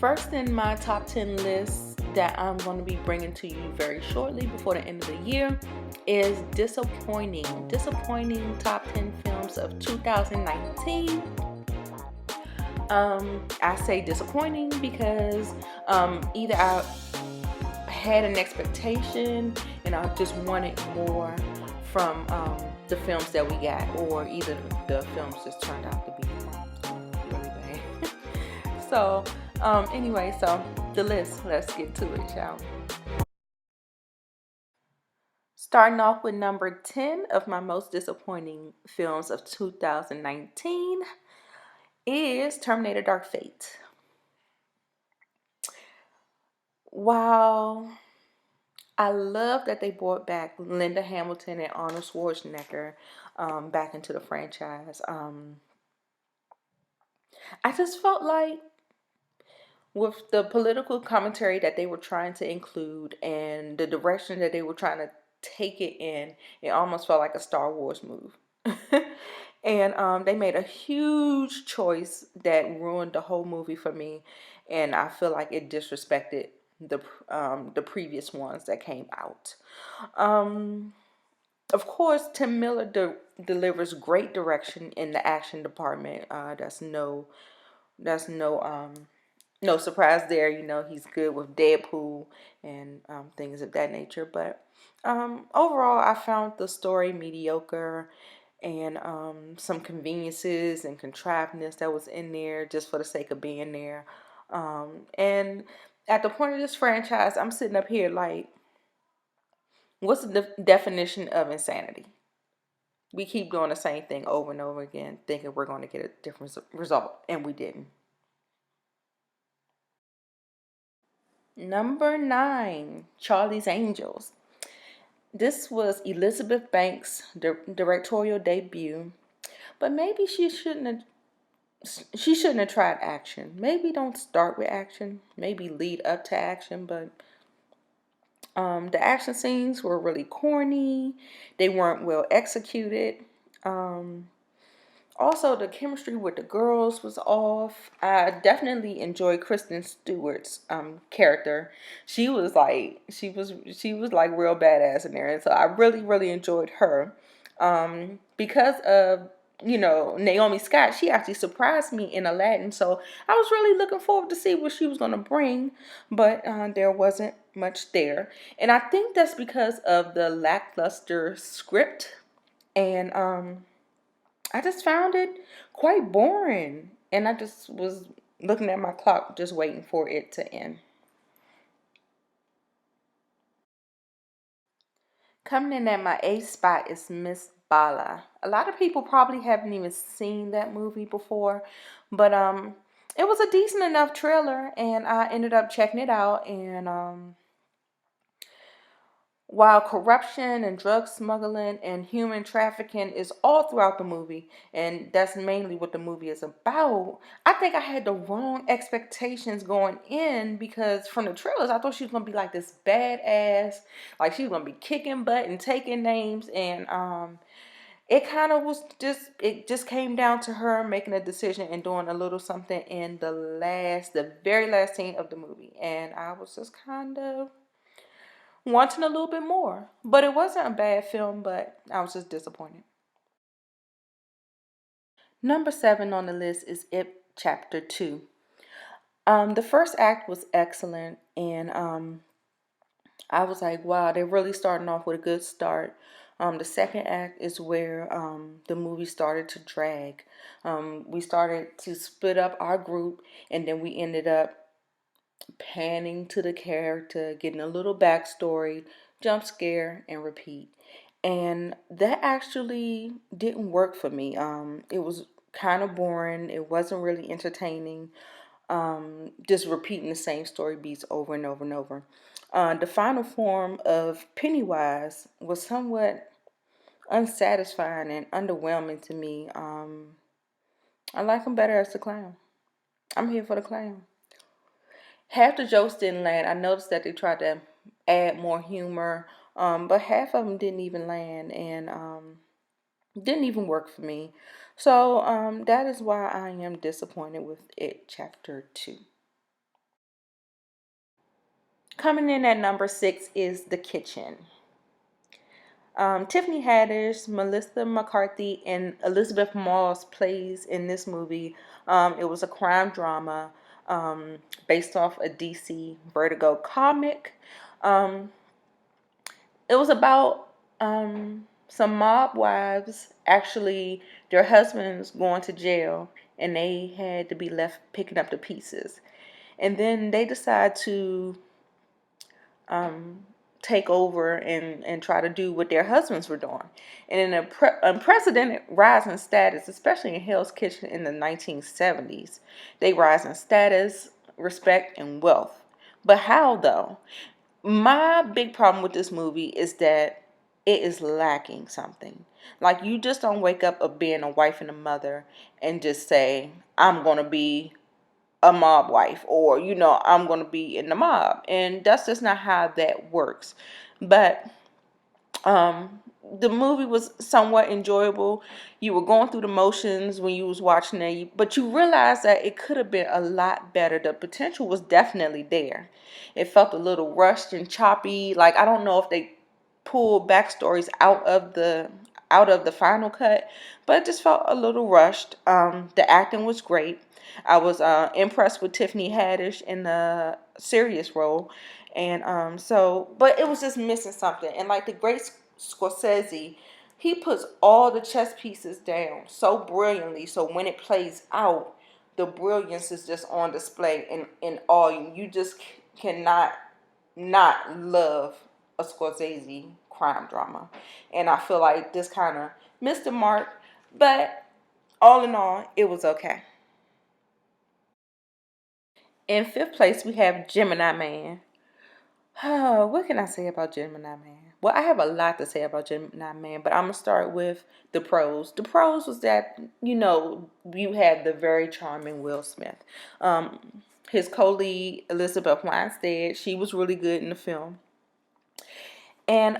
First in my top 10 list that I'm going to be bringing to you very shortly before the end of the year is disappointing top 10 films of 2019. I say disappointing because either I had an expectation and I just wanted more from the films that we got, or either the films just turned out to be really bad. So anyway, so the list, let's get to it, y'all. Starting off with number 10 of my most disappointing films of 2019 is Terminator Dark Fate. While I love that they brought back Linda Hamilton and Arnold Schwarzenegger back into the franchise, I just felt like with the political commentary that they were trying to include and the direction that they were trying to take it in, it almost felt like a Star Wars move. And they made a huge choice that ruined the whole movie for me, and I feel like it disrespected the previous ones that came out. Um, of course, Tim Miller delivers great direction in the action department. That's no surprise there. You know, he's good with Deadpool and things of that nature. But overall, I found the story mediocre, and some conveniences and contrivedness that was in there just for the sake of being there. And at the point of this franchise, I'm sitting up here like, what's the definition of insanity? We keep doing the same thing over and over again, thinking we're going to get a different result, and we didn't. Number 9, Charlie's Angels. This was Elizabeth Banks' directorial debut, but maybe she shouldn't have tried action. Maybe don't start with action. Maybe lead up to action, but the action scenes were really corny. They weren't well executed. Um, Also, the chemistry with the girls was off. I definitely enjoyed Kristen Stewart's character. She was like real badass in there, and so I really really enjoyed her. Because of Naomi Scott, she actually surprised me in Aladdin, so I was really looking forward to see what she was gonna bring, but there wasn't much there, and I think that's because of the lackluster script, and I just found it quite boring. And I just was looking at my clock, just waiting for it to end. Coming in at my eighth spot is Miss Bala. A lot of people probably haven't even seen that movie before, but it was a decent enough trailer, and I ended up checking it out. And while corruption and drug smuggling and human trafficking is all throughout the movie, and that's mainly what the movie is about, I think I had the wrong expectations going in, because from the trailers, I thought she was going to be like this badass, like she was going to be kicking butt and taking names, and it kind of was it just came down to her making a decision and doing a little something in the very last scene of the movie, and I was just kind of wanting a little bit more. But it wasn't a bad film, but I was just disappointed. Number 7 on the list is It Chapter 2. The first act was excellent, and I was like, wow, they're really starting off with a good start. The second act is where the movie started to drag. We started to split up our group, and then we ended up panning to the character, getting a little backstory, jump scare, and repeat. And that actually didn't work for me. It was kind of boring. It wasn't really entertaining. Just repeating the same story beats over and over and over. The final form of Pennywise was somewhat unsatisfying and underwhelming to me. I like him better as the clown. I'm here for the clown. Half the jokes didn't land. I noticed that they tried to add more humor, but half of them didn't even land, and didn't even work for me. So that is why I am disappointed with It Chapter 2. Coming in at number 6 is The Kitchen. Tiffany Haddish, Melissa McCarthy, and Elizabeth Moss plays in this movie. It was a crime drama based off a DC Vertigo comic. Um, it was about some mob wives, actually their husbands going to jail, and they had to be left picking up the pieces. And then they decide to um, take over and try to do what their husbands were doing. And in an unprecedented rise in status, especially in Hell's Kitchen in the 1970s, they rise in status, respect, and wealth. But how though? My big problem with this movie is that it is lacking something. Like, you just don't wake up of being a wife and a mother and just say, I'm going to be a mob wife, or I'm going to be in the mob, and that's just not how that works. But um the movie was somewhat enjoyable. You were going through the motions when you was watching it, but you realized that it could have been a lot better. The potential was definitely there. It felt a little rushed and choppy. Like, I don't know if they pulled backstories out of the final cut, but it just felt a little rushed. The acting was great. I was impressed with Tiffany Haddish in the serious role, and but it was just missing something. And like the great Scorsese, he puts all the chess pieces down so brilliantly. So when it plays out, the brilliance is just on display in all. You just cannot not love a Scorsese crime drama. And I feel like this kind of missed the mark. But all in all, it was okay. In fifth place, we have Gemini Man. Oh, what can I say about Gemini Man? Well, I have a lot to say about Gemini Man, but I'm going to start with the pros. The pros was that, you had the very charming Will Smith. Um, his co-lead, Elizabeth Winstead, she was really good in the film. And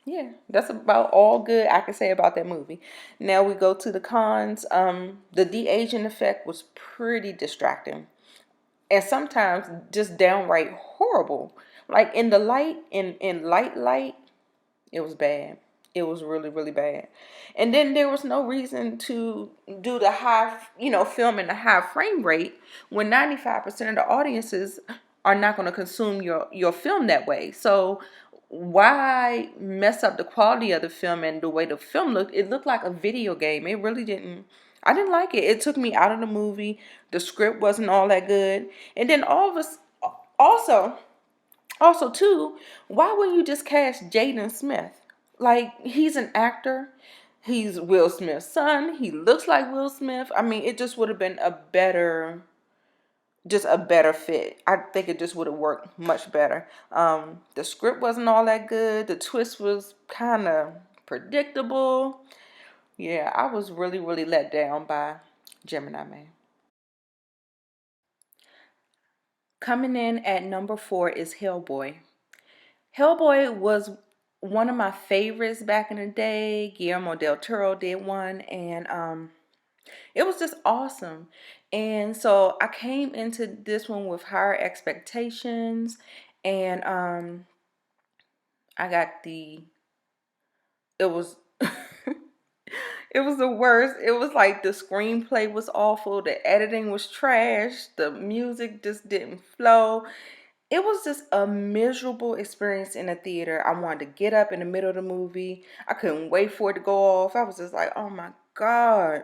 yeah, that's about all good I can say about that movie. Now we go to the cons. The de-aging effect was pretty distracting, and sometimes just downright horrible. Like in the light, in light, it was bad. It was really, really bad. And then there was no reason to do the high, film in the high frame rate when 95% of the audiences are not going to consume your film that way. So why mess up the quality of the film and the way the film looked? It looked like a video game. It really didn't. I didn't like it. It took me out of the movie. The script wasn't all that good. And then all of us also also, too, why wouldn't you just cast Jaden Smith? Like, he's an actor. He's Will Smith's son. He looks like Will Smith. I mean, it just would have been just a better fit. I think it just would have worked much better. The script wasn't all that good. The twist was kind of predictable. Yeah, I was really, really let down by Gemini Man. Coming in at number 4 is Hellboy. Hellboy was one of my favorites back in the day. Guillermo del Toro did one, and it was just awesome. And so I came into this one with higher expectations, and I got it was it was the worst. It was like the screenplay was awful, the editing was trash, the music just didn't flow. It was just a miserable experience in a theater. I wanted to get up in the middle of the movie. I couldn't wait for it to go off. I was just like, oh my God.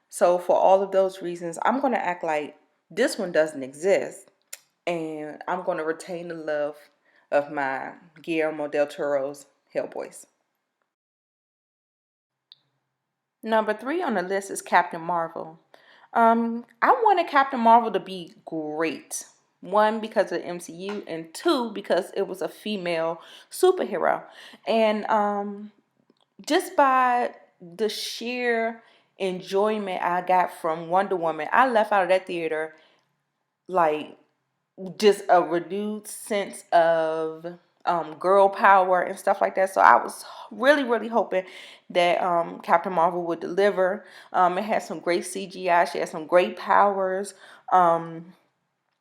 So, for all of those reasons, I'm going to act like this one doesn't exist. And I'm going to retain the love of my Guillermo del Toro's Hellboys. Number 3 on the list is Captain Marvel. I wanted Captain Marvel to be great. One, because of the MCU, and two, because it was a female superhero. And just by the sheer enjoyment I got from Wonder Woman, I left out of that theater like just a renewed sense of girl power and stuff like that. So I was really, really hoping that Captain Marvel would deliver. It had some great CGI. She had some great powers. Um,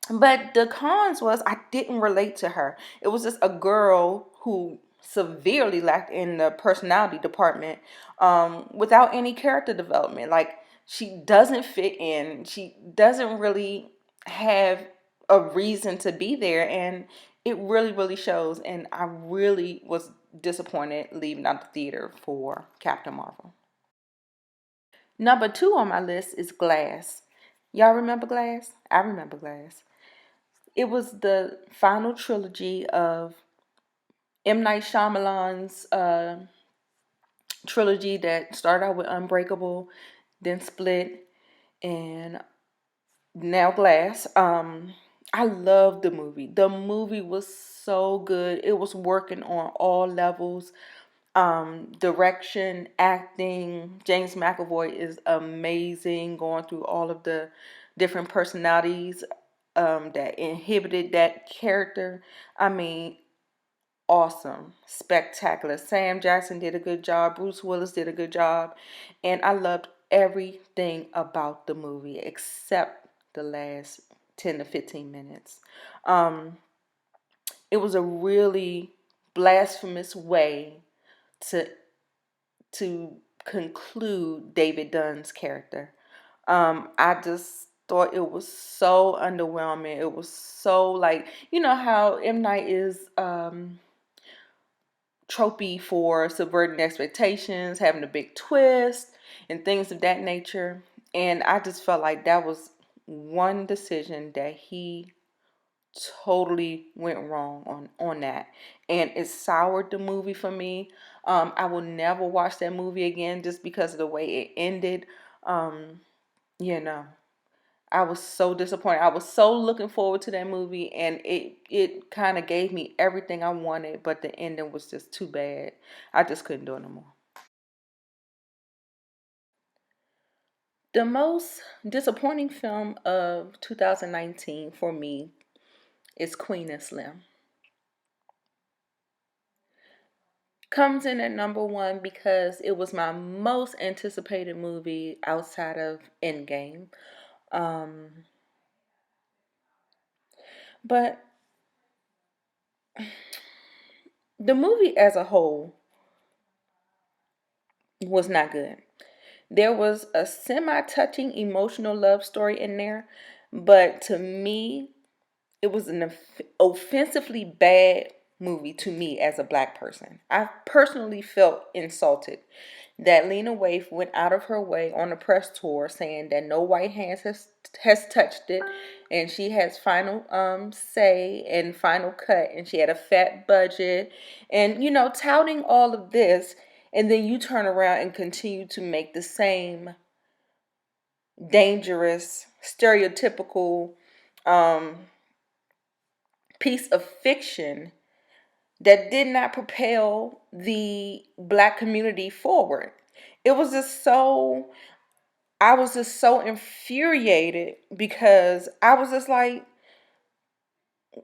But the cons was I didn't relate to her. It was just a girl who severely lacked in the personality department, without any character development. Like, she doesn't fit in. She doesn't really have a reason to be there, and it really, really shows. And I really was disappointed leaving out the theater for Captain Marvel. Number two on my list is Glass. Y'all remember Glass? I remember Glass. It was the final trilogy of M. Night Shyamalan's trilogy that started out with Unbreakable, then Split, and now Glass. I loved the movie. The movie was so good. It was working on all levels. Direction, acting. James McAvoy is amazing, going through all of the different personalities that inhibited that character. I mean, awesome, spectacular. Sam Jackson did a good job. Bruce Willis did a good job. And I loved everything about the movie except the last 10 to 15 minutes. Um, it was a really blasphemous way to to conclude David Dunn's character. I just thought it was so underwhelming. It was so, like, you know how M. Night is tropey for subverting expectations, having a big twist, and things of that nature. And I just felt like that was one decision that he totally went wrong on that, and it soured the movie for me. I will never watch that movie again just because of the way it ended. um you know I was so disappointed. I was so looking forward to that movie, and it kind of gave me everything I wanted, but the ending was just too bad. I just couldn't do it no more. The most disappointing film of 2019 for me is Queen and Slim. Comes in at number one because it was my most anticipated movie outside of Endgame. Um, but the movie as a whole was not good. There was a semi touching emotional love story in there, but to me, it was an offensively bad movie to me as a black person. I personally felt insulted that Lena Waithe went out of her way on a press tour saying that no white hands has touched it, and she has final say and final cut, and she had a fat budget, and touting all of this, and then you turn around and continue to make the same dangerous, stereotypical um, piece of fiction that did not propel the black community forward. It was just so, I was just so infuriated because I was just like,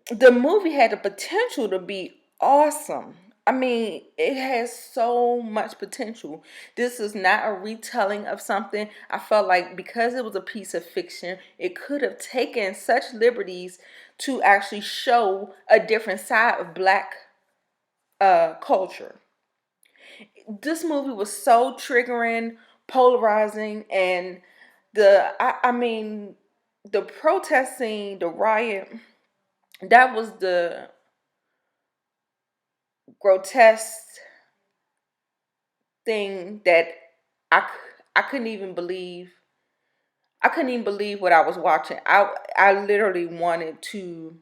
the movie had the potential to be awesome. I mean, it has so much potential. This is not a retelling of something. I felt like because it was a piece of fiction, it could have taken such liberties to actually show a different side of black culture. This movie was so triggering, polarizing, and I mean, the protesting, the riot, that was the grotesque thing that I, I couldn't even believe. I couldn't even believe what I was watching. I literally wanted to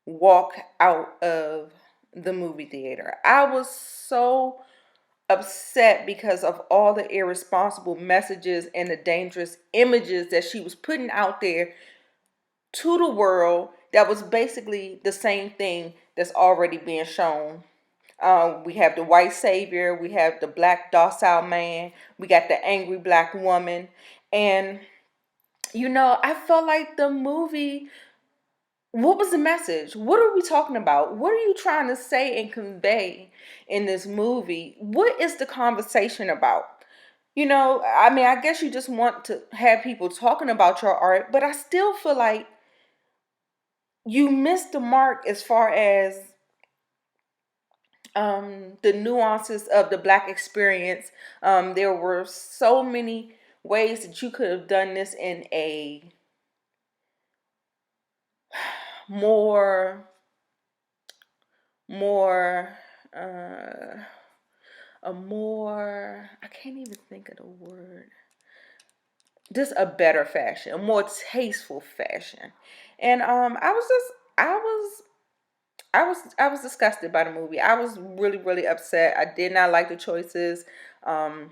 walk out of the movie theater. I was so upset because of all the irresponsible messages and the dangerous images that she was putting out there to the world that was basically the same thing that's already being shown. We have the white savior, we have the black docile man, we got the angry black woman. And, I felt like the movie, what was the message? What are we talking about? What are you trying to say and convey in this movie? What is the conversation about? I mean, I guess you just want to have people talking about your art, but I still feel like you missed the mark as far as the nuances of the Black experience. There were so many ways that you could have done this in a more, more, uh, a more, I can't even think of the word, just a better fashion, a more tasteful fashion. And I was disgusted by the movie. I was really, really upset. I did not like the choices. Um,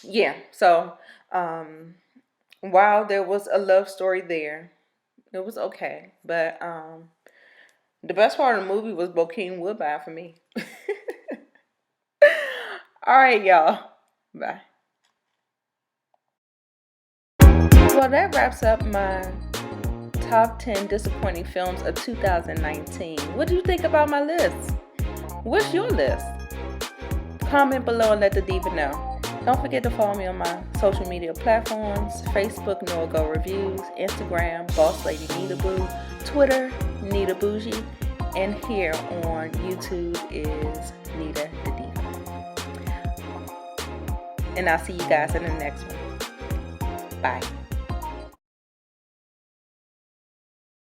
yeah, so um, while there was a love story there, it was okay. But the best part of the movie was Bokeem Woodbine for me. All right, y'all. Bye. Well, that wraps up my top 10 disappointing films of 2019. What do you think about my list? What's your list? Comment below and let the diva know. Don't forget to follow me on my social media platforms: Facebook, Noah Go Reviews; Instagram, Boss Lady Nita Boo; Twitter, Nita Bougie; and here on YouTube is Nita the Diva. And I'll see you guys in the next one. Bye.